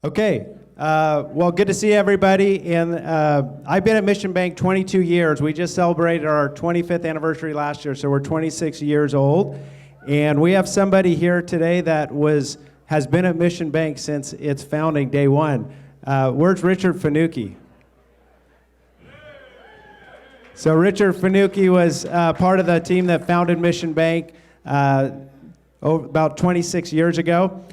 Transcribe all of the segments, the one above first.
Okay, well, good to see everybody. And I've been at Mission Bank 22 years. We just celebrated our 25th anniversary last year, so we're 26 years old. And we have somebody here today that has been at Mission Bank since its founding, day one. Where's Richard Finucci? So Richard Finucci was part of the team that founded Mission Bank about 26 years ago.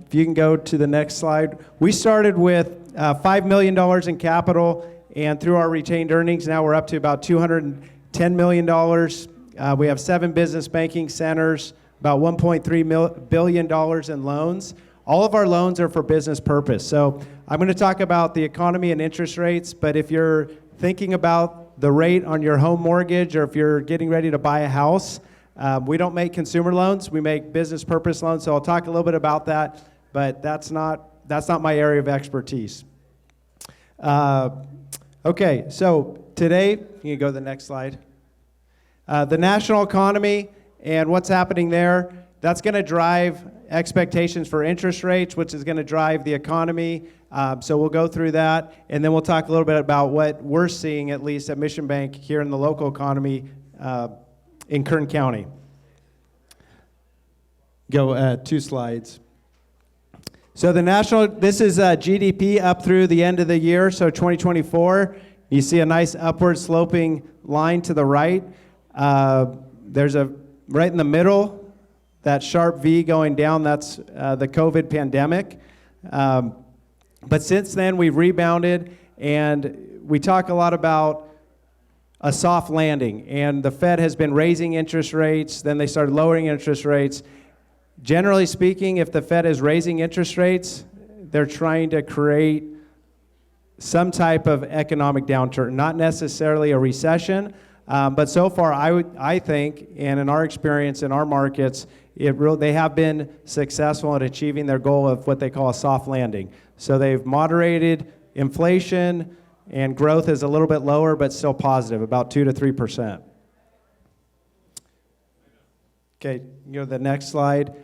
If you can go to the next slide. We started with $5 million in capital, and through our retained earnings, now we're up to about $210 million. We have 7 business banking centers, about $1.3 billion in loans. All of our loans are for business purpose. So I'm going to talk about the economy and interest rates, but if you're thinking about the rate on your home mortgage, or if you're getting ready to buy a house, we don't make consumer loans, we make business purpose loans, so I'll talk a little bit about that, but that's not my area of expertise. Okay, so today, you can go to the next slide. The national economy and what's happening there, that's going to drive expectations for interest rates, which is going to drive the economy. So we'll go through that, and then we'll talk a little bit about what we're seeing, at least at Mission Bank, here in the local economy in Kern County. Go 2 slides. So this is GDP up through the end of the year, so 2024. You see a nice upward sloping line to the right. There's right in the middle, that sharp V going down, that's the COVID pandemic. But since then, we've rebounded, and we talk a lot about a soft landing, and the Fed has been raising interest rates, then they started lowering interest rates. Generally speaking, if the Fed is raising interest rates, they're trying to create some type of economic downturn, not necessarily a recession, but so far I think, and in our experience in our markets, they have been successful in achieving their goal of what they call a soft landing. So they've moderated inflation, and growth is a little bit lower, but still positive, about 2 to 3%. Okay, you go to the next slide.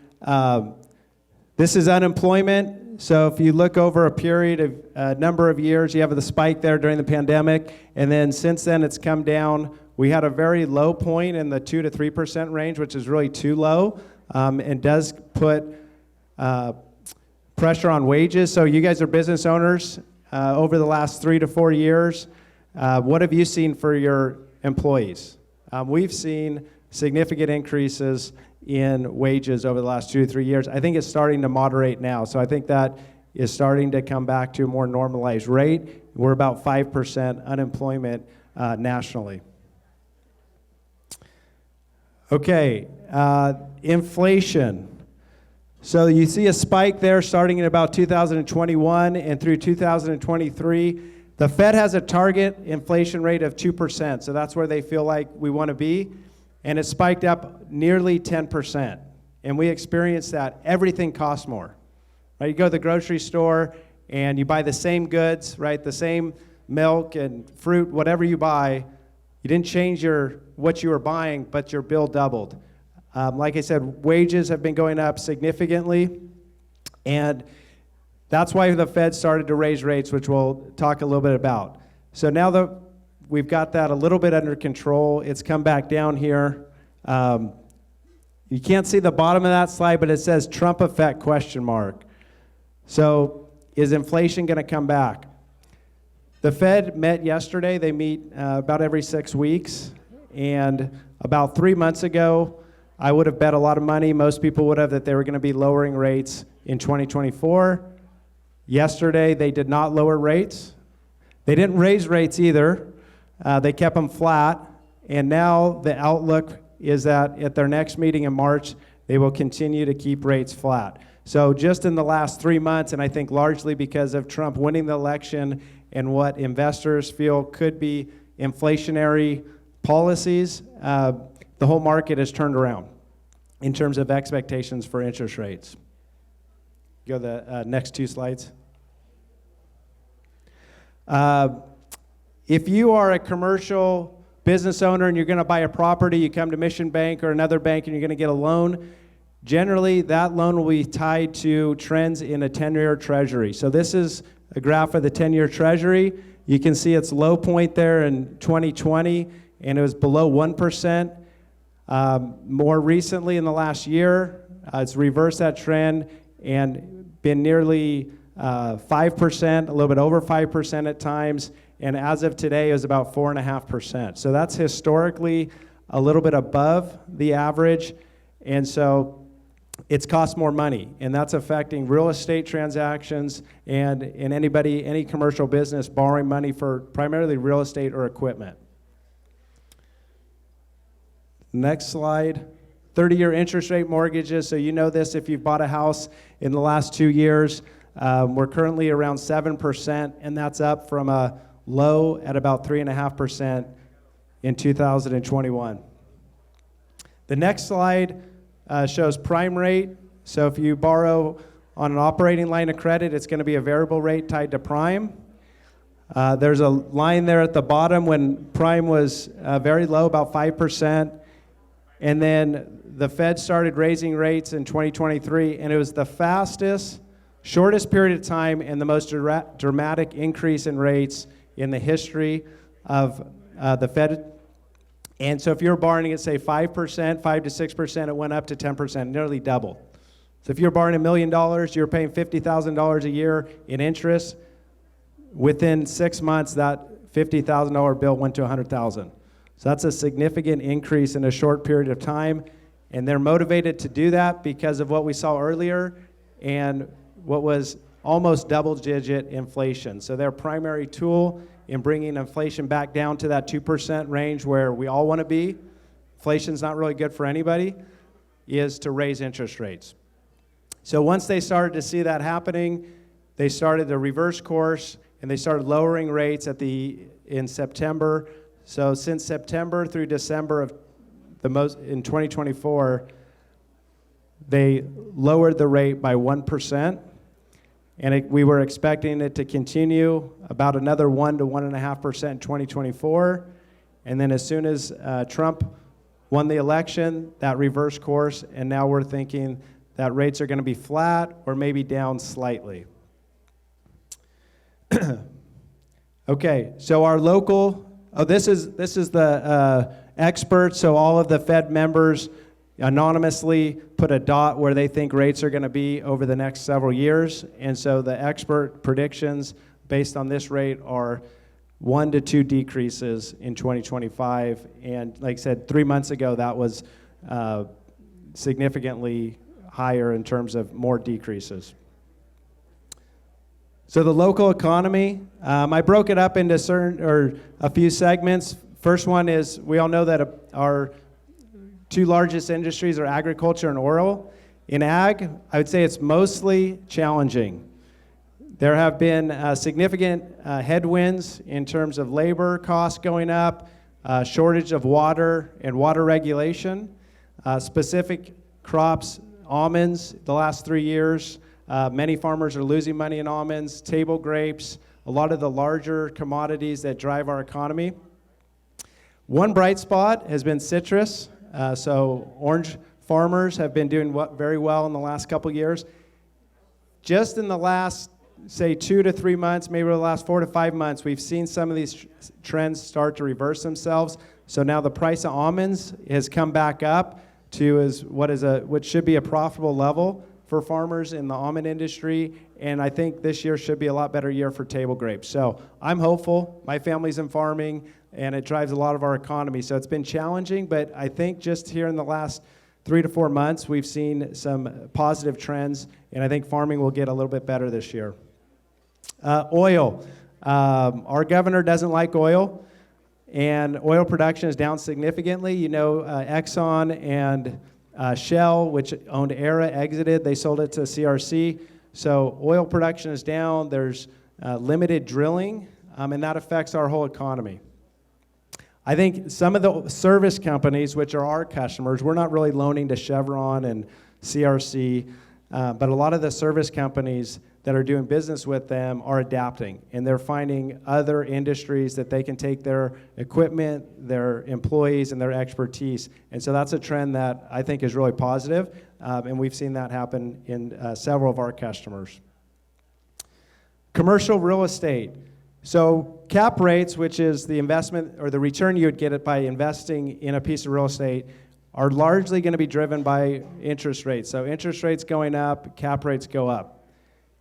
This is unemployment. So if you look over a period of a number of years, you have the spike there during the pandemic, and then since then it's come down. We had a very low point in the 2 to 3% range, which is really too low, and does put pressure on wages. So you guys are business owners. Over the last 3 to 4 years, what have you seen for your employees? We've seen significant increases in wages over the last 2 to 3 years. I think it's starting to moderate now. So I think that is starting to come back to a more normalized rate. We're about 5% unemployment nationally. Okay, inflation. So you see a spike there starting in about 2021 and through 2023. The Fed has a target inflation rate of 2%, so that's where they feel like we want to be. And it spiked up nearly 10%. And we experienced that. Everything costs more. Right? You go to the grocery store and you buy the same goods, right? The same milk and fruit, whatever you buy. You didn't change what you were buying, but your bill doubled. Like I said, wages have been going up significantly. And that's why the Fed started to raise rates, which we'll talk a little bit about. So now that we've got that a little bit under control, it's come back down here. You can't see the bottom of that slide, but it says Trump effect question mark. So is inflation going to come back? The Fed met yesterday. They meet about every 6 weeks. And about 3 months ago, I would have bet a lot of money, most people would have, that they were going to be lowering rates in 2024. Yesterday, they did not lower rates. They didn't raise rates either. They kept them flat. And now the outlook is that at their next meeting in March, they will continue to keep rates flat. So just in the last 3 months, and I think largely because of Trump winning the election and what investors feel could be inflationary policies, the whole market has turned around in terms of expectations for interest rates. Go to the next 2 slides. If you are a commercial business owner and you're going to buy a property, you come to Mission Bank or another bank and you're going to get a loan, Generally, that loan will be tied to trends in a 10-year treasury. So this is a graph of the 10-year treasury. You can see its low point there in 2020, and it was below 1%. More recently, in the last year, it's reversed that trend and been nearly 5%, a little bit over 5% at times, and as of today, it was about 4.5%. So that's historically a little bit above the average, and so it's cost more money, and that's affecting real estate transactions and any commercial business borrowing money for primarily real estate or equipment. Next slide. 30-year interest rate mortgages. So you know this if you've bought a house in the last 2 years. We're currently around 7%, and that's up from a low at about 3.5% in 2021. The next slide shows prime rate. So if you borrow on an operating line of credit, it's going to be a variable rate tied to prime. There's a line there at the bottom when prime was very low, about 5%. And then the Fed started raising rates in 2023, and it was the fastest, shortest period of time and the most dramatic increase in rates in the history of the Fed. And so if you're borrowing at, say, 5%, 5 to 6%, it went up to 10%, nearly double. So if you're borrowing $1 million, you're paying $50,000 a year in interest. Within 6 months, that $50,000 bill went to $100,000. So that's a significant increase in a short period of time. And they're motivated to do that because of what we saw earlier and what was almost double-digit inflation. So their primary tool in bringing inflation back down to that 2% range where we all want to be, inflation's not really good for anybody, is to raise interest rates. So once they started to see that happening, they started the reverse course, and they started lowering rates in September. So since September through December in 2024, they lowered the rate by 1%. And we were expecting it to continue about another 1 to 1.5% in 2024. And then as soon as Trump won the election, that reversed course, and now we're thinking that rates are going to be flat or maybe down slightly. Okay, so our local, this is the experts, so all of the Fed members anonymously put a dot where they think rates are going to be over the next several years. And so the expert predictions based on this rate are 1 to 2 decreases in 2025. And like I said, 3 months ago, that was significantly higher in terms of more decreases. So the local economy, I broke it up into a few segments. First one is, we all know that our two largest industries are agriculture and oil. In ag, I would say it's mostly challenging. There have been significant headwinds in terms of labor costs going up, shortage of water and water regulation. Specific crops, almonds, the last 3 years, many farmers are losing money in almonds, table grapes, a lot of the larger commodities that drive our economy. One bright spot has been citrus. So orange farmers have been doing very well in the last couple years. Just in the last, say, 2 to 3 months, maybe the last 4 to 5 months, we've seen some of these trends start to reverse themselves. So now the price of almonds has come back up to what should be a profitable level for farmers in the almond industry. And I think this year should be a lot better year for table grapes. So I'm hopeful. My family's in farming, and it drives a lot of our economy. So it's been challenging, but I think just here in the last 3 to 4 months, we've seen some positive trends, and I think farming will get a little bit better this year. Oil. Our governor doesn't like oil, and oil production is down significantly. You know, Exxon and Shell, which owned Era, exited. They sold it to CRC. So oil production is down. There's limited drilling, and that affects our whole economy. I think some of the service companies, which are our customers, we're not really loaning to Chevron and CRC, but a lot of the service companies that are doing business with them are adapting, and they're finding other industries that they can take their equipment, their employees, and their expertise. And so that's a trend that I think is really positive. and we've seen that happen in several of our customers. Commercial real estate. So cap rates, which is the investment or the return you would get it by investing in a piece of real estate, are largely going to be driven by interest rates. So interest rates going up, cap rates go up,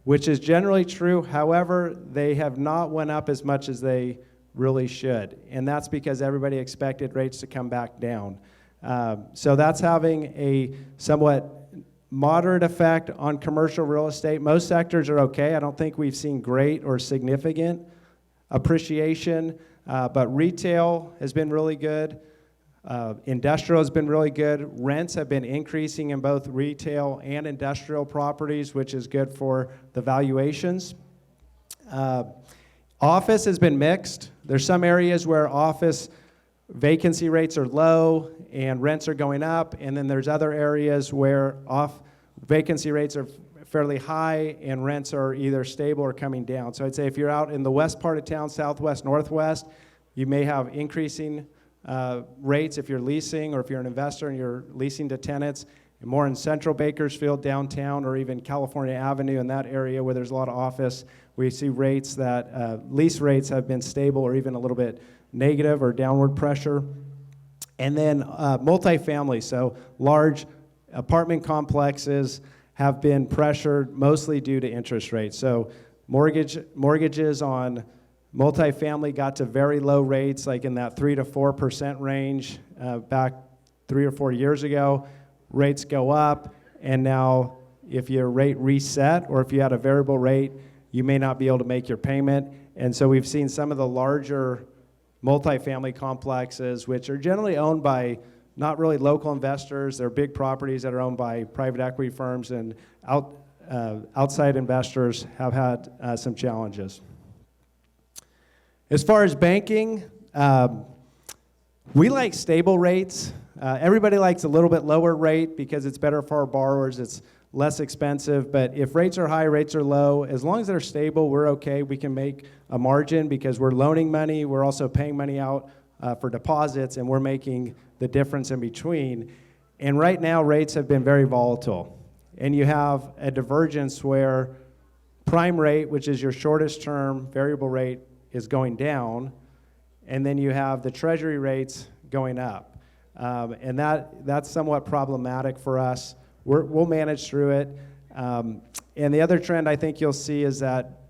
which is generally true. However, they have not went up as much as they really should. And that's because everybody expected rates to come back down. So that's having a somewhat moderate effect on commercial real estate. Most sectors are okay. I don't think we've seen great or significant appreciation, but retail has been really good. Industrial has been really good. Rents have been increasing in both retail and industrial properties, which is good for the valuations. Office has been mixed. There's some areas where office vacancy rates are low and rents are going up, and then there's other areas where vacancy rates are fairly high and rents are either stable or coming down. So I'd say if you're out in the west part of town, southwest, northwest, you may have increasing rates if you're leasing, or if you're an investor and you're leasing to tenants. And more in central Bakersfield, downtown, or even California Avenue, in that area where there's a lot of office, we see rates that lease rates have been stable or even a little bit negative or downward pressure. And then multifamily, so large apartment complexes have been pressured mostly due to interest rates. So mortgages on multifamily got to very low rates, like in that 3 to 4% range back 3 or 4 years ago. Rates go up, and now if your rate reset or if you had a variable rate, you may not be able to make your payment. And so we've seen some of the larger multifamily complexes, which are generally owned by not really local investors. They're big properties that are owned by private equity firms, and outside investors have had some challenges. As far as banking, we like stable rates. Everybody likes a little bit lower rate because it's better for our borrowers. It's less expensive. But if rates are high, rates are low, as long as they're stable, we're okay. We can make a margin because we're loaning money. We're also paying money out for deposits, and we're making the difference in between. And right now, rates have been very volatile. And you have a divergence where prime rate, which is your shortest term variable rate, is going down, and then you have the treasury rates going up. And that's somewhat problematic for us. We'll manage through it. And the other trend I think you'll see is that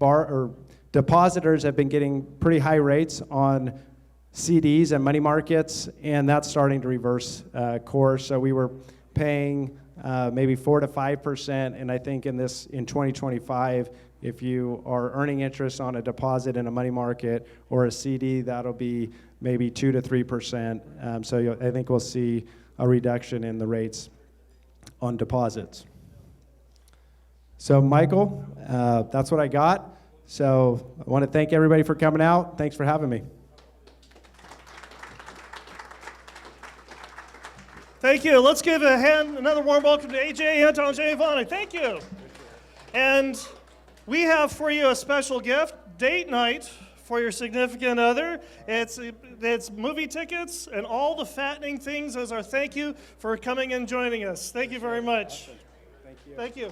depositors have been getting pretty high rates on CDs and money markets, and that's starting to reverse course. So we were paying maybe 4 to 5%, and I think in 2025, if you are earning interest on a deposit in a money market or a CD, that'll be maybe 2 to 3%. So I think we'll see a reduction in the rates on deposits. So Michael, that's what I got. So I want to thank everybody for coming out. Thanks for having me. Thank you. Let's give another warm welcome to AJ Antongiovanni. Thank you. And we have for you a special gift, date night for your significant other. It's movie tickets and all the fattening things as our thank you for coming and joining us. Thank you very much. Thank you. Thank you.